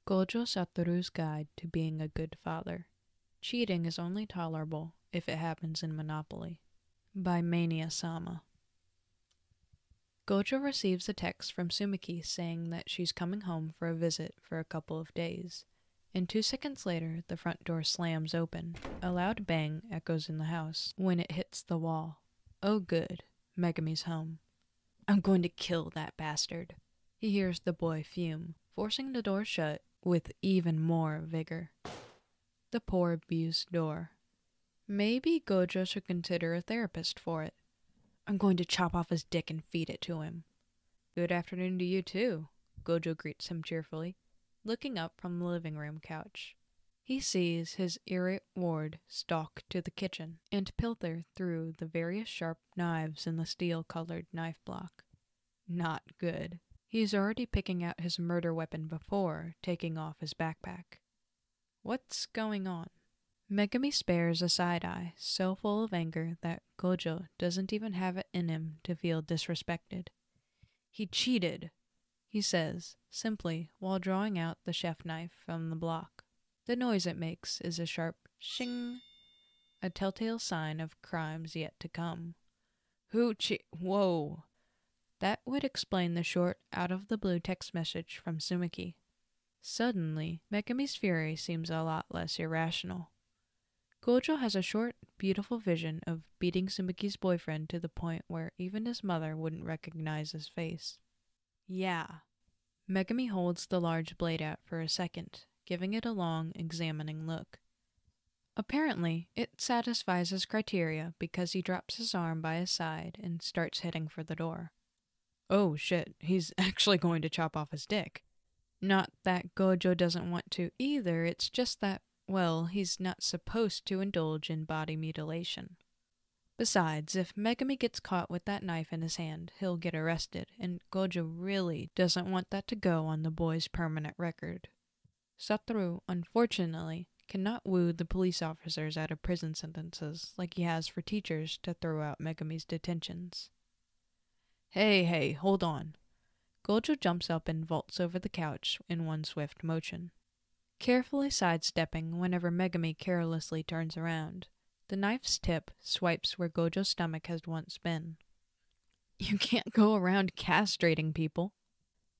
Gojo Satoru's Guide to Being a Good Father. Cheating is only tolerable if it happens in Monopoly. By Mania-sama. Gojo receives a text from Tsumiki saying that she's coming home for a visit for a couple of days, and 2 seconds later the front door slams open. A loud bang echoes in the house when it hits the wall. Oh good, Megumi's home. I'm going to kill that bastard. He hears the boy fume, forcing the door shut with even more vigor. The poor abused door. Maybe Gojo should consider a therapist for it. I'm going to chop off his dick and feed it to him. Good afternoon to you too, Gojo greets him cheerfully, looking up from the living room couch. He sees his irate ward stalk to the kitchen and pilfer through the various sharp knives in the steel-colored knife block. Not good. He's already picking out his murder weapon before taking off his backpack. What's going on? Megumi spares a side-eye so full of anger that Gojo doesn't even have it in him to feel disrespected. He cheated, he says, simply while drawing out the chef knife from the block. The noise it makes is a sharp shing, a telltale sign of crimes yet to come. Whoa! That would explain the short, out-of-the-blue text message from Tsumiki. Suddenly, Megumi's fury seems a lot less irrational. Gojo has a short, beautiful vision of beating Tsumiki's boyfriend to the point where even his mother wouldn't recognize his face. Yeah. Megumi holds the large blade out for a second, giving it a long, examining look. Apparently, it satisfies his criteria because he drops his arm by his side and starts heading for the door. Oh shit, he's actually going to chop off his dick. Not that Gojo doesn't want to either, it's just that, well, he's not supposed to indulge in body mutilation. Besides, if Megumi gets caught with that knife in his hand, he'll get arrested, and Gojo really doesn't want that to go on the boy's permanent record. Satoru, unfortunately, cannot woo the police officers out of prison sentences like he has for teachers to throw out Megumi's detentions. Hey, hold on. Gojo jumps up and vaults over the couch in one swift motion. Carefully sidestepping whenever Megumi carelessly turns around, the knife's tip swipes where Gojo's stomach has once been. You can't go around castrating people.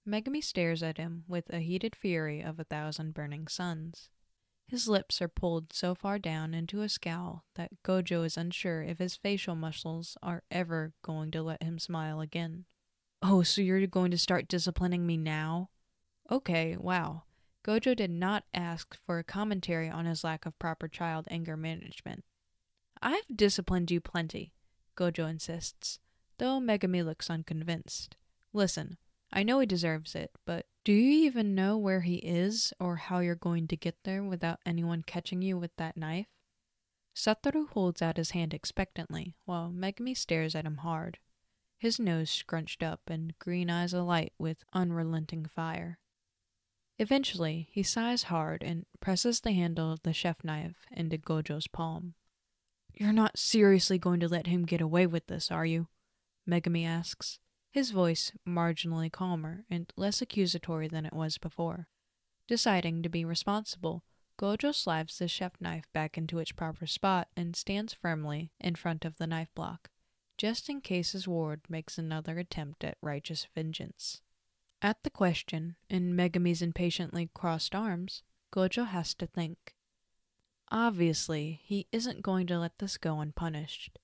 Megumi stares at him with a heated fury of 1,000 burning suns. His lips are pulled so far down into a scowl that Gojo is unsure if his facial muscles are ever going to let him smile again. Oh, so you're going to start disciplining me now? Okay, wow. Gojo did not ask for a commentary on his lack of proper child anger management. I've disciplined you plenty, Gojo insists, though Megumi looks unconvinced. Listen, I know he deserves it, but do you even know where he is or how you're going to get there without anyone catching you with that knife? Satoru holds out his hand expectantly, while Megumi stares at him hard, his nose scrunched up and green eyes alight with unrelenting fire. Eventually, he sighs hard and presses the handle of the chef knife into Gojo's palm. You're not seriously going to let him get away with this, are you? Megumi asks, his voice marginally calmer and less accusatory than it was before. Deciding to be responsible, Gojo slides the chef knife back into its proper spot and stands firmly in front of the knife block, just in case his ward makes another attempt at righteous vengeance. At the question, in Megumi's impatiently crossed arms, Gojo has to think. Obviously, he isn't going to let this go unpunished.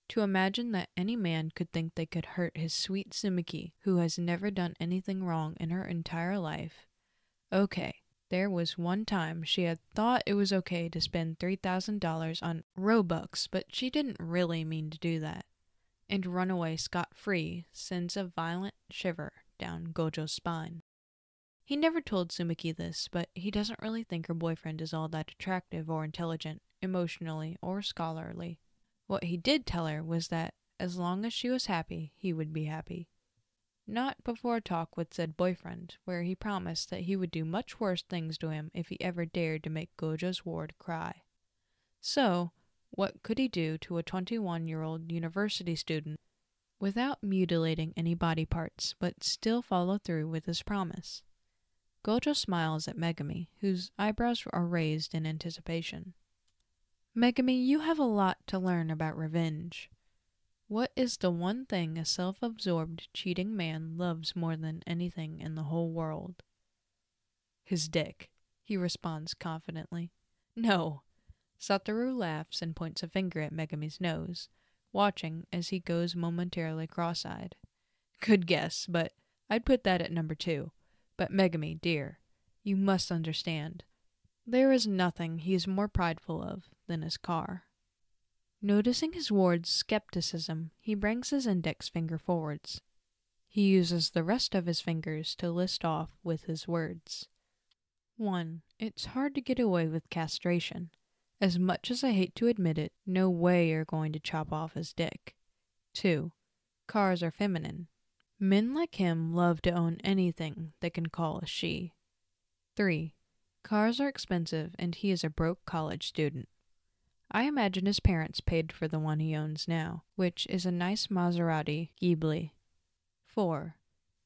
To imagine that any man could think they could hurt his sweet Tsumiki, who has never done anything wrong in her entire life. Okay, there was one time she had thought it was okay to spend $3,000 on Robux, but she didn't really mean to do that. And run away scot-free sends a violent shiver down Gojo's spine. He never told Tsumiki this, but he doesn't really think her boyfriend is all that attractive or intelligent, emotionally or scholarly. What he did tell her was that, as long as she was happy, he would be happy. Not before a talk with said boyfriend, where he promised that he would do much worse things to him if he ever dared to make Gojo's ward cry. So, what could he do to a 21-year-old university student without mutilating any body parts, but still follow through with his promise? Gojo smiles at Megumi, whose eyebrows are raised in anticipation. Megumi, you have a lot to learn about revenge. What is the one thing a self-absorbed, cheating man loves more than anything in the whole world? His dick, he responds confidently. No. Satoru laughs and points a finger at Megumi's nose, watching as he goes momentarily cross-eyed. Good guess, but I'd put that at number 2. But Megumi, dear, you must understand. There is nothing he is more prideful of than his car. Noticing his ward's skepticism, he brings his index finger forwards. He uses the rest of his fingers to list off with his words. 1. It's hard to get away with castration. As much as I hate to admit it, no way you're going to chop off his dick. 2. Cars are feminine. Men like him love to own anything they can call a she. 3. Cars are expensive and he is a broke college student. I imagine his parents paid for the one he owns now, which is a nice Maserati Ghibli. 4.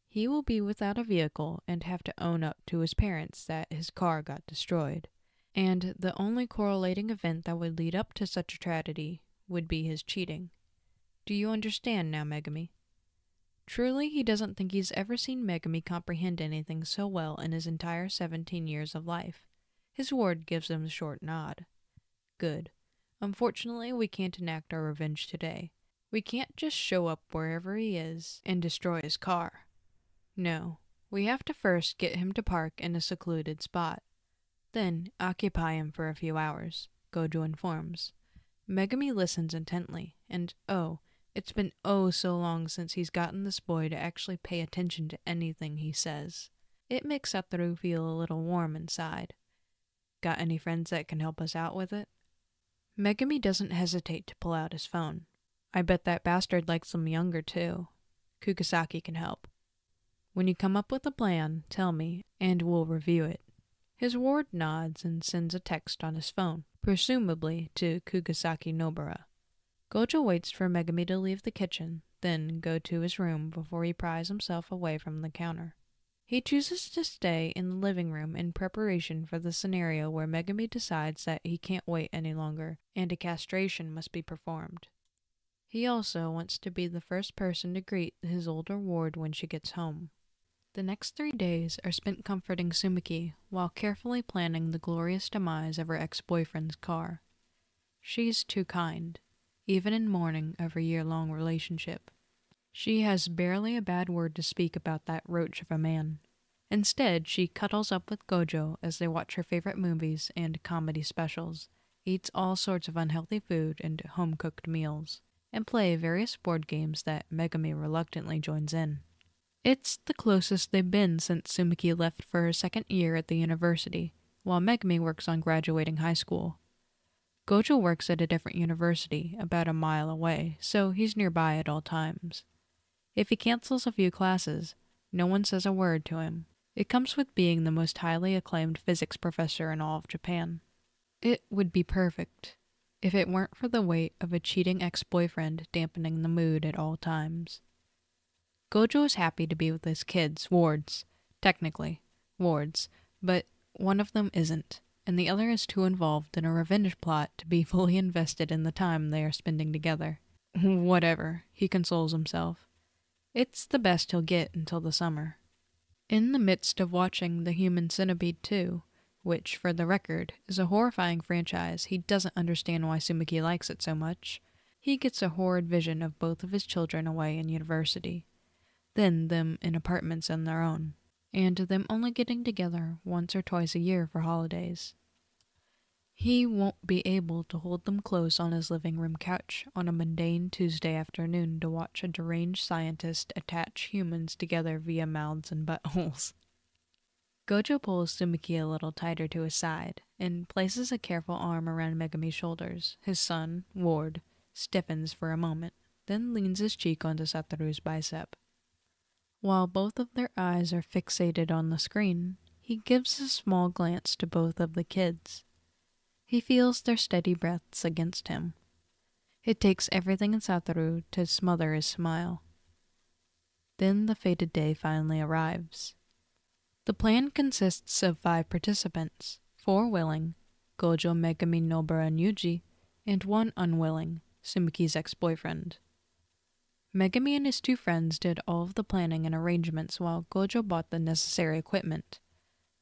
He will be without a vehicle and have to own up to his parents that his car got destroyed. And the only correlating event that would lead up to such a tragedy would be his cheating. Do you understand now, Megumi? Truly, he doesn't think he's ever seen Megumi comprehend anything so well in his entire 17 years of life. His ward gives him a short nod. Good. Unfortunately, we can't enact our revenge today. We can't just show up wherever he is and destroy his car. No, we have to first get him to park in a secluded spot. Then occupy him for a few hours, Gojo informs. Megumi listens intently, and it's been so long since he's gotten this boy to actually pay attention to anything he says. It makes Satoru feel a little warm inside. Got any friends that can help us out with it? Megumi doesn't hesitate to pull out his phone. I bet that bastard likes them younger too. Kugisaki can help. When you come up with a plan, tell me, and we'll review it. His ward nods and sends a text on his phone, presumably to Kugisaki Nobara. Gojo waits for Megumi to leave the kitchen, then go to his room before he pries himself away from the counter. He chooses to stay in the living room in preparation for the scenario where Megumi decides that he can't wait any longer and a castration must be performed. He also wants to be the first person to greet his older ward when she gets home. The next 3 days are spent comforting Tsumiki while carefully planning the glorious demise of her ex-boyfriend's car. She's too kind, even in mourning of her year-long relationship. She has barely a bad word to speak about that roach of a man. Instead, she cuddles up with Gojo as they watch her favorite movies and comedy specials, eats all sorts of unhealthy food and home-cooked meals, and play various board games that Megumi reluctantly joins in. It's the closest they've been since Tsumiki left for her second year at the university, while Megumi works on graduating high school. Gojo works at a different university, about a mile away, so he's nearby at all times. If he cancels a few classes, no one says a word to him. It comes with being the most highly acclaimed physics professor in all of Japan. It would be perfect, if it weren't for the weight of a cheating ex-boyfriend dampening the mood at all times. Gojo is happy to be with his kids, wards. Technically, wards, but one of them isn't, and the other is too involved in a revenge plot to be fully invested in the time they are spending together. Whatever, he consoles himself. It's the best he'll get until the summer. In the midst of watching The Human Centipede 2, which, for the record, is a horrifying franchise, he doesn't understand why Tsumiki likes it so much, he gets a horrid vision of both of his children away in university, then them in apartments on their own, and them only getting together once or twice a year for holidays. He won't be able to hold them close on his living room couch on a mundane Tuesday afternoon to watch a deranged scientist attach humans together via mouths and buttholes. Gojo pulls Tsumiki a little tighter to his side, and places a careful arm around Megumi's shoulders. His son, Ward, stiffens for a moment, then leans his cheek onto Satoru's bicep. While both of their eyes are fixated on the screen, he gives a small glance to both of the kids. He feels their steady breaths against him. It takes everything in Satoru to smother his smile. Then the fated day finally arrives. The plan consists of 5 participants, 4 willing, Gojo, Megumi, Nobara, and Yuji, and 1 unwilling, Tsumiki's ex-boyfriend. Megumi and his 2 friends did all of the planning and arrangements while Gojo bought the necessary equipment.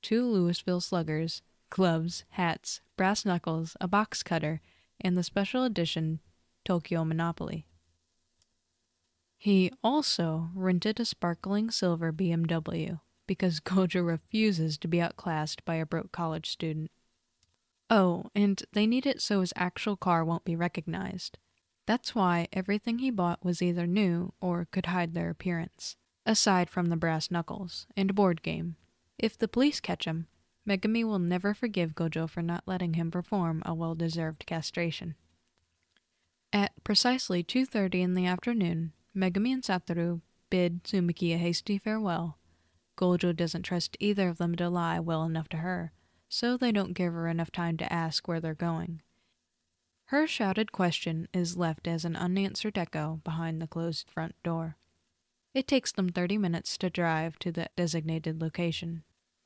2 Louisville sluggers, gloves, hats, brass knuckles, a box cutter, and the special edition Tokyo Monopoly. He also rented a sparkling silver BMW, because Gojo refuses to be outclassed by a broke college student. Oh, and they need it so his actual car won't be recognized. That's why everything he bought was either new or could hide their appearance, aside from the brass knuckles and board game. If the police catch him, Megumi will never forgive Gojo for not letting him perform a well-deserved castration. At precisely 2:30 in the afternoon, Megumi and Satoru bid Tsumiki a hasty farewell. Gojo doesn't trust either of them to lie well enough to her, so they don't give her enough time to ask where they're going. Her shouted question is left as an unanswered echo behind the closed front door. It takes them 30 minutes to drive to the designated location,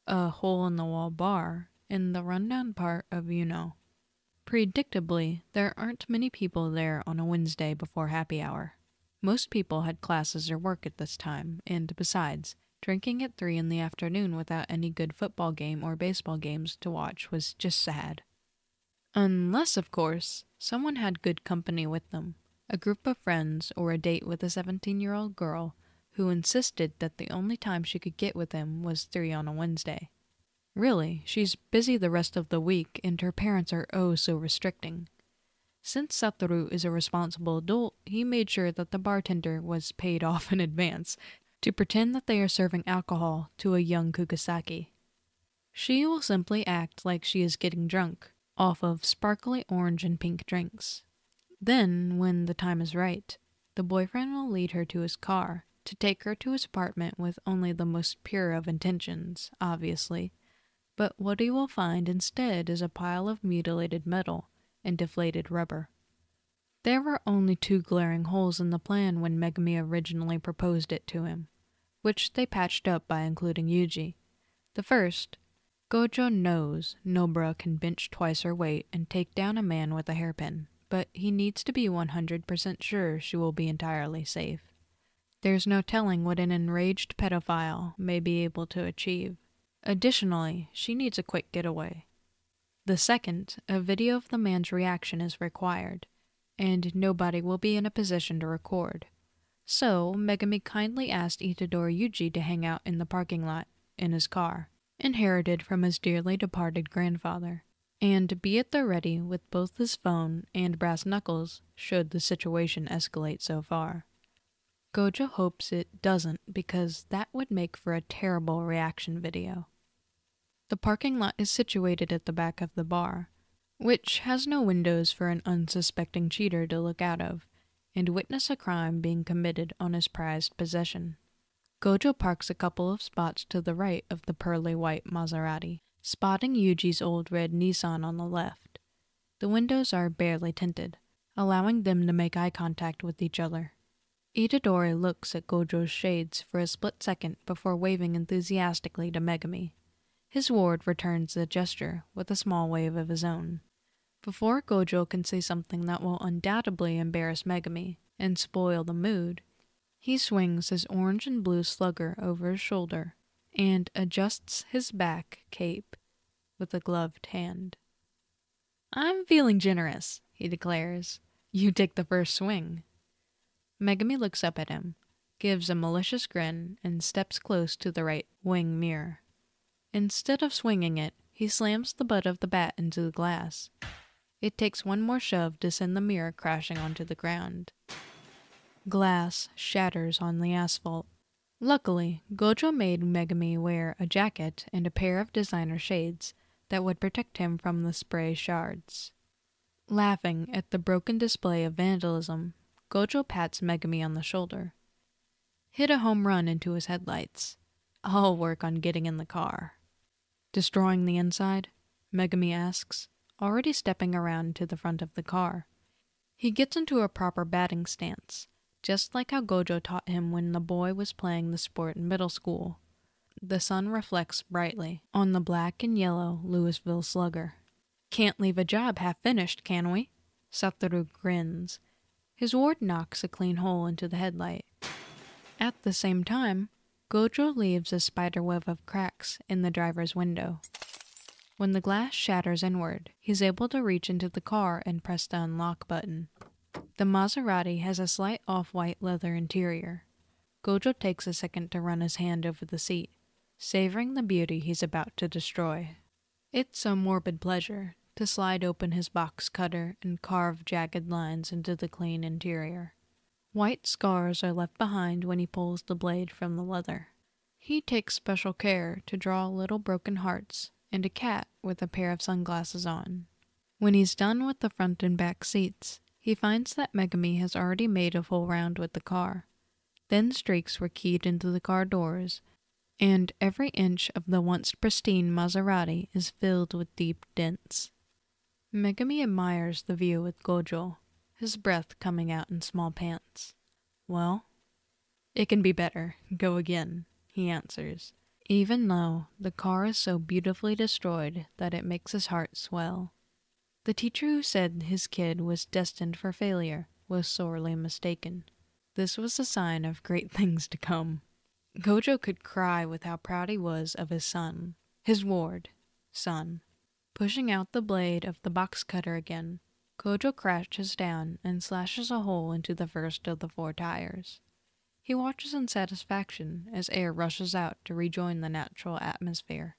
a hole-in-the-wall bar in the rundown part of Uno. Predictably, there aren't many people there on a Wednesday before happy hour. Most people had classes or work at this time, and besides, drinking at 3 in the afternoon without any good football game or baseball games to watch was just sad. Unless, of course, someone had good company with them, a group of friends or a date with a 17-year-old girl who insisted that the only time she could get with him was 3 on a Wednesday. Really, she's busy the rest of the week and her parents are oh so restricting. Since Satoru is a responsible adult, he made sure that the bartender was paid off in advance to pretend that they are serving alcohol to a young Kukusaki. She will simply act like she is getting drunk off of sparkly orange and pink drinks. Then, when the time is right, the boyfriend will lead her to his car to take her to his apartment with only the most pure of intentions, obviously, but what he will find instead is a pile of mutilated metal and deflated rubber. There were only 2 glaring holes in the plan when Megumi originally proposed it to him, which they patched up by including Yuji. The first, Gojo knows Nobara can bench twice her weight and take down a man with a hairpin, but he needs to be 100% sure she will be entirely safe. There's no telling what an enraged pedophile may be able to achieve. Additionally, she needs a quick getaway. The second, a video of the man's reaction is required, and nobody will be in a position to record. So, Megumi kindly asked Itadori Yuji to hang out in the parking lot, in his car, inherited from his dearly departed grandfather, and be at the ready with both his phone and brass knuckles should the situation escalate so far. Gojo hopes it doesn't because that would make for a terrible reaction video. The parking lot is situated at the back of the bar, which has no windows for an unsuspecting cheater to look out of and witness a crime being committed on his prized possession. Gojo parks a couple of spots to the right of the pearly white Maserati, spotting Yuji's old red Nissan on the left. The windows are barely tinted, allowing them to make eye contact with each other. Itadori looks at Gojo's shades for a split second before waving enthusiastically to Megumi. His ward returns the gesture with a small wave of his own. Before Gojo can say something that will undoubtedly embarrass Megumi and spoil the mood, he swings his orange and blue slugger over his shoulder and adjusts his back cape with a gloved hand. "I'm feeling generous," he declares. "You take the first swing." Megumi looks up at him, gives a malicious grin, and steps close to the right wing mirror. Instead of swinging it, he slams the butt of the bat into the glass. It takes one more shove to send the mirror crashing onto the ground. Glass shatters on the asphalt. Luckily, Gojo made Megumi wear a jacket and a pair of designer shades that would protect him from the spray shards. Laughing at the broken display of vandalism, Gojo pats Megumi on the shoulder. "Hit a home run into his headlights. I'll work on getting in the car." "Destroying the inside?" Megumi asks, already stepping around to the front of the car. He gets into a proper batting stance, just like how Gojo taught him when the boy was playing the sport in middle school. the sun reflects brightly on the black and yellow Louisville Slugger. "Can't leave a job half-finished, can we?" Satoru grins. His ward knocks a clean hole into the headlight. At the same time, Gojo leaves a spiderweb of cracks in the driver's window. When the glass shatters inward, he's able to reach into the car and press the unlock button. The Maserati has a slight off-white leather interior. Gojo takes a second to run his hand over the seat, savoring the beauty he's about to destroy. It's a morbid pleasure to slide open his box cutter and carve jagged lines into the clean interior. White scars are left behind when he pulls the blade from the leather. He takes special care to draw little broken hearts and a cat with a pair of sunglasses on. When he's done with the front and back seats, he finds that Megumi has already made a full round with the car. Thin streaks were keyed into the car doors, and every inch of the once pristine Maserati is filled with deep dents. Megumi admires the view with Gojo, his breath coming out in small pants. "Well, it can be better. Go again," he answers, even though the car is so beautifully destroyed that it makes his heart swell. The teacher who said his kid was destined for failure was sorely mistaken. This was a sign of great things to come. Gojo could cry with how proud he was of his son, his ward, son. Pushing out the blade of the box cutter again, Gojo crouches down and slashes a hole into the first of the 4 tires. He watches in satisfaction as air rushes out to rejoin the natural atmosphere.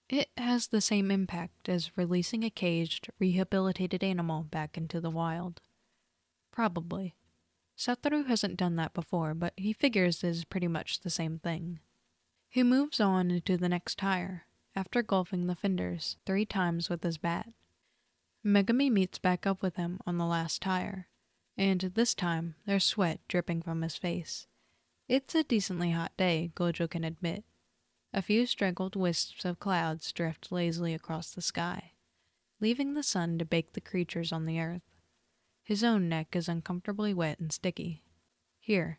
It has the same impact as releasing a caged, rehabilitated animal back into the wild. Probably. Satoru hasn't done that before, but he figures it is pretty much the same thing. He moves on into the next tire, after golfing the fenders 3 times with his bat. Megumi meets back up with him on the last tire, and this time there's sweat dripping from his face. It's a decently hot day, Gojo can admit. A few straggled wisps of clouds drift lazily across the sky, leaving the sun to bake the creatures on the earth. His own neck is uncomfortably wet and sticky. "Here."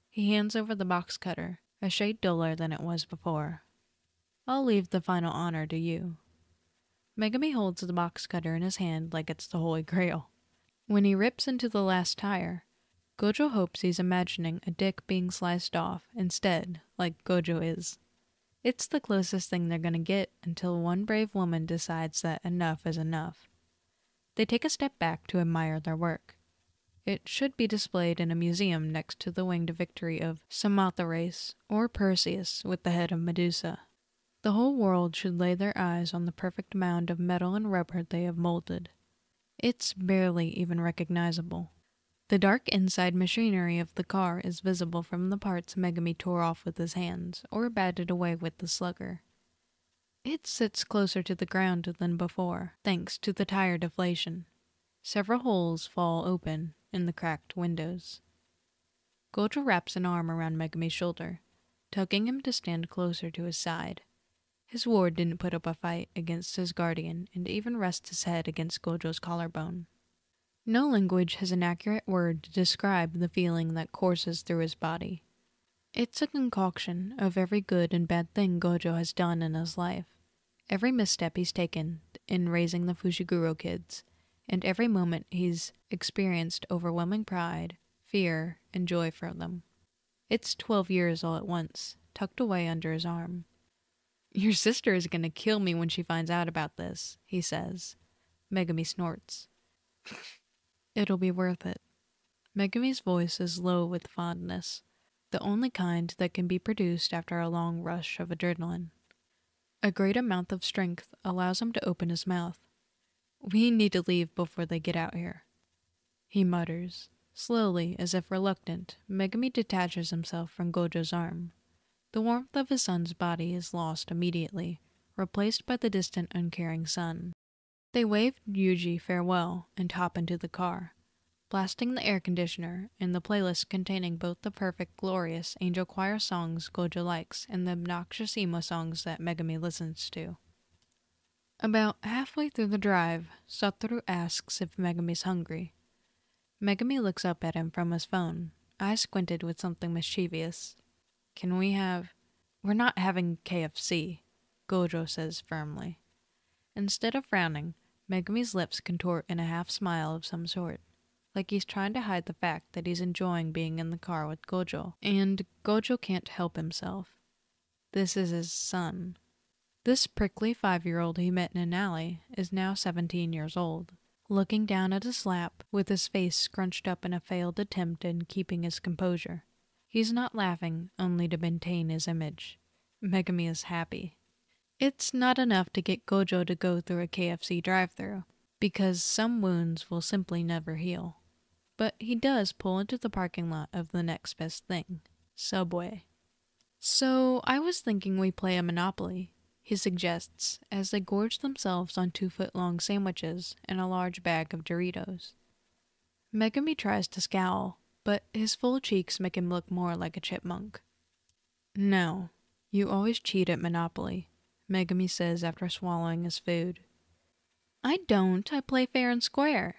He hands over the box cutter, a shade duller than it was before. "I'll leave the final honor to you." Megumi holds the box cutter in his hand like it's the Holy Grail. When he rips into the last tire, Gojo hopes he's imagining a dick being sliced off instead, like Gojo is. It's the closest thing they're gonna get until one brave woman decides that enough is enough. They take a step back to admire their work. It should be displayed in a museum next to the winged victory of Samothrace or Perseus with the head of Medusa. The whole world should lay their eyes on the perfect mound of metal and rubber they have molded. It's barely even recognizable. The dark inside machinery of the car is visible from the parts Megumi tore off with his hands or batted away with the slugger. It sits closer to the ground than before, thanks to the tire deflation. Several holes fall open in the cracked windows. Gojo wraps an arm around Megumi's shoulder, tugging him to stand closer to his side. His ward didn't put up a fight against his guardian and even rests his head against Gojo's collarbone. No language has an accurate word to describe the feeling that courses through his body. It's a concoction of every good and bad thing Gojo has done in his life, every misstep he's taken in raising the Fushiguro kids, and every moment he's experienced overwhelming pride, fear, and joy for them. It's 12 years all at once, tucked away under his arm. "Your sister is gonna kill me when she finds out about this," he says. Megumi snorts. "It'll be worth it." Megumi's voice is low with fondness, the only kind that can be produced after a long rush of adrenaline. A great amount of strength allows him to open his mouth. "We need to leave before they get out here," he mutters. Slowly, as if reluctant, Megumi detaches himself from Gojo's arm. The warmth of his son's body is lost immediately, replaced by the distant, uncaring sun. They wave Yuji farewell and hop into the car, blasting the air conditioner and the playlist containing both the perfect, glorious angel choir songs Gojo likes and the obnoxious emo songs that Megumi listens to. About halfway through the drive, Satoru asks if Megumi's hungry. Megumi looks up at him from his phone, eyes squinted with something mischievous. "Can we have..." "We're not having KFC," Gojo says firmly. Instead of frowning, Megumi's lips contort in a half-smile of some sort, like he's trying to hide the fact that he's enjoying being in the car with Gojo, and Gojo can't help himself. This is his son. This prickly 5-year-old he met in an alley is now 17 years old, looking down at his lap with his face scrunched up in a failed attempt at keeping his composure. He's not laughing only to maintain his image. Megumi is happy. It's not enough to get Gojo to go through a KFC drive-thru, because some wounds will simply never heal. But he does pull into the parking lot of the next best thing, Subway. "So I was thinking we play a Monopoly," he suggests as they gorge themselves on 2-foot-long sandwiches and a large bag of Doritos. Megumi tries to scowl, but his full cheeks make him look more like a chipmunk. "No, you always cheat at Monopoly," Megumi says after swallowing his food. "I don't, I play fair and square."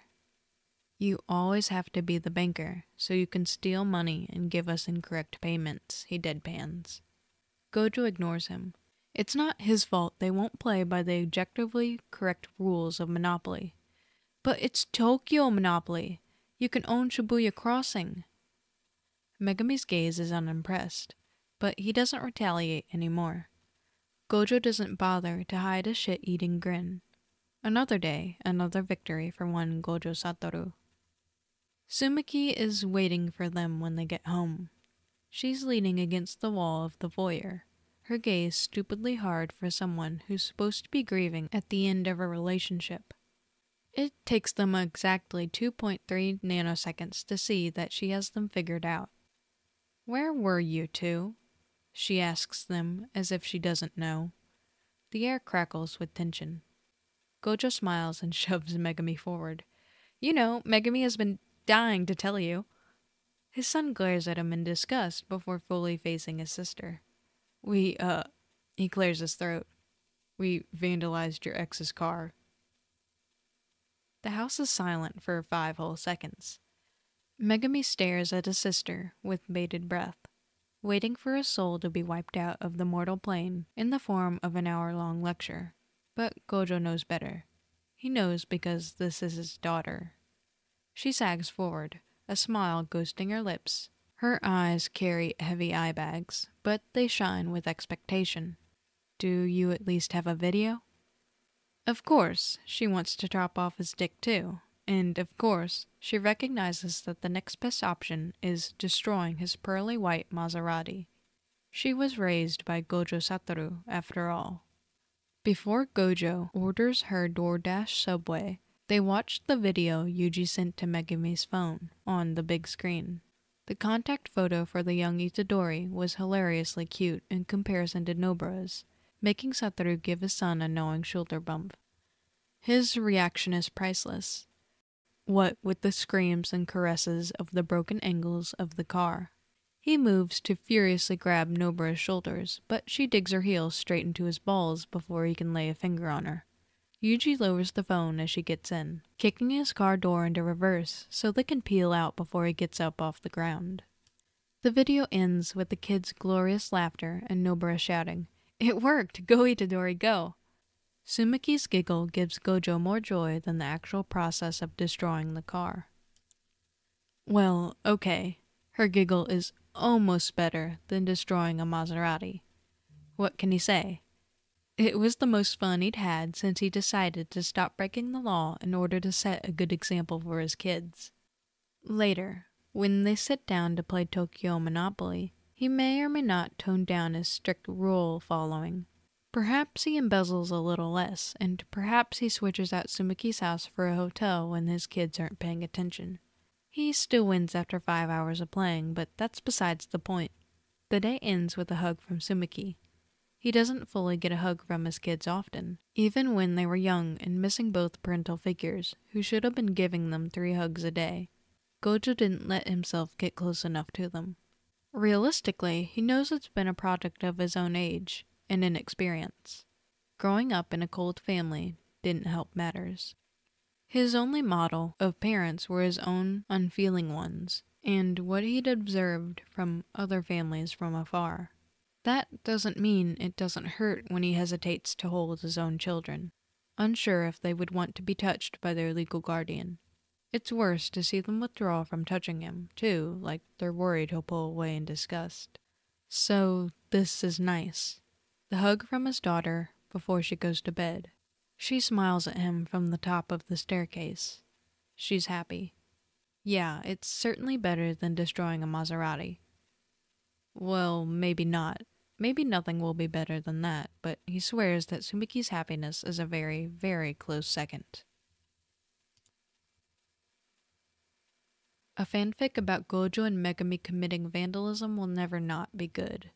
"You always have to be the banker, so you can steal money and give us incorrect payments," he deadpans. Gojo ignores him. It's not his fault they won't play by the objectively correct rules of Monopoly. "But it's Tokyo Monopoly. You can own Shibuya Crossing." Megumi's gaze is unimpressed, but he doesn't retaliate anymore. Gojo doesn't bother to hide a shit-eating grin. Another day, another victory for one Gojo Satoru. Tsumiki is waiting for them when they get home. She's leaning against the wall of the foyer, her gaze stupidly hard for someone who's supposed to be grieving at the end of a relationship. It takes them exactly 2.3 nanoseconds to see that she has them figured out. "Where were you two?" she asks them as if she doesn't know. The air crackles with tension. Gojo smiles and shoves Megumi forward. "You know, Megumi has been dying to tell you." His son glares at him in disgust before fully facing his sister. He clears his throat. "We vandalized your ex's car." The house is silent for 5 whole seconds. Megumi stares at his sister with bated breath, waiting for his soul to be wiped out of the mortal plane in the form of an hour-long lecture. But Gojo knows better. He knows because this is his daughter. She sags forward, a smile ghosting her lips. Her eyes carry heavy eye bags, but they shine with expectation. "Do you at least have a video?" Of course, she wants to chop off his dick too, and of course, she recognizes that the next best option is destroying his pearly white Maserati. She was raised by Gojo Satoru, after all. Before Gojo orders her DoorDash Subway, they watched the video Yuji sent to Megumi's phone, on the big screen. The contact photo for the young Itadori was hilariously cute in comparison to Nobara's, making Satoru give his son a knowing shoulder bump. His reaction is priceless. What with the screams and caresses of the broken angles of the car. He moves to furiously grab Nobara's shoulders, but she digs her heels straight into his balls before he can lay a finger on her. Yuji lowers the phone as she gets in, kicking his car door into reverse so they can peel out before he gets up off the ground. The video ends with the kids' glorious laughter and Nobara shouting, "It worked! Go Itadori, go!" Tsumiki's giggle gives Gojo more joy than the actual process of destroying the car. Well, okay, her giggle is almost better than destroying a Maserati. What can he say? It was the most fun he'd had since he decided to stop breaking the law in order to set a good example for his kids. Later, when they sit down to play Tokyo Monopoly, he may or may not tone down his strict rule following. Perhaps he embezzles a little less, and perhaps he switches out Tsumiki's house for a hotel when his kids aren't paying attention. He still wins after 5 hours of playing, but that's besides the point. The day ends with a hug from Tsumiki. He doesn't fully get a hug from his kids often, even when they were young and missing both parental figures, who should have been giving them 3 hugs a day. Gojo didn't let himself get close enough to them. Realistically, he knows it's been a product of his own age and inexperience. Growing up in a cold family didn't help matters. His only model of parents were his own unfeeling ones, and what he'd observed from other families from afar. that doesn't mean it doesn't hurt when he hesitates to hold his own children, unsure if they would want to be touched by their legal guardian. It's worse to see them withdraw from touching him, too, like they're worried he'll pull away in disgust. So, this is nice. The hug from his daughter before she goes to bed. She smiles at him from the top of the staircase. She's happy. Yeah, it's certainly better than destroying a Maserati. Well, maybe not. Maybe nothing will be better than that, but he swears that Tsumiki's happiness is a very, very close second. A fanfic about Gojo and Megumi committing vandalism will never not be good.